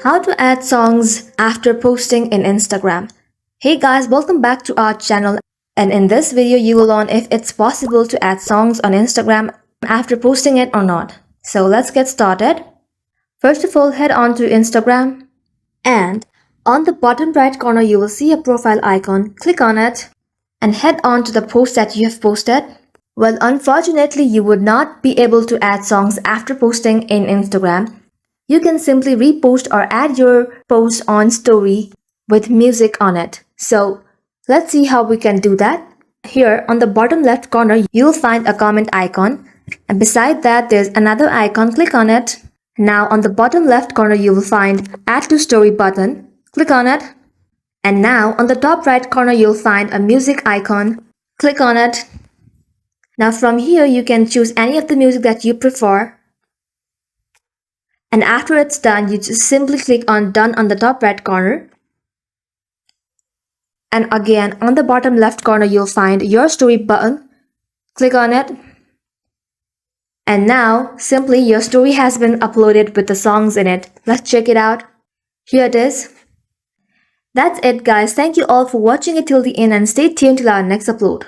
How to add songs after posting in Instagram. Hey guys, welcome back to our channel, and in this video you will learn if it's possible to add songs on Instagram after posting it or not. So let's get started. First of all, head on to Instagram, and on the bottom right corner you will see a profile icon. Click on it and head on to the post that you have posted. Well, unfortunately you would not be able to add songs after posting in Instagram. You can simply repost or add your post on story with music on it. So let's see how we can do that. Here on the bottom left corner, you'll find a comment icon, and beside that there's another icon. Click on it. Now on the bottom left corner, you will find add to story button. Click on it. And now on the top right corner, you'll find a music icon. Click on it. Now from here, you can choose any of the music that you prefer. And after it's done, you just simply click on done on the top right corner. And again, on the bottom left corner, you'll find your story button. Click on it. And now, simply your story has been uploaded with the songs in it. Let's check it out. Here it is. That's it guys. Thank you all for watching it till the end and stay tuned till our next upload.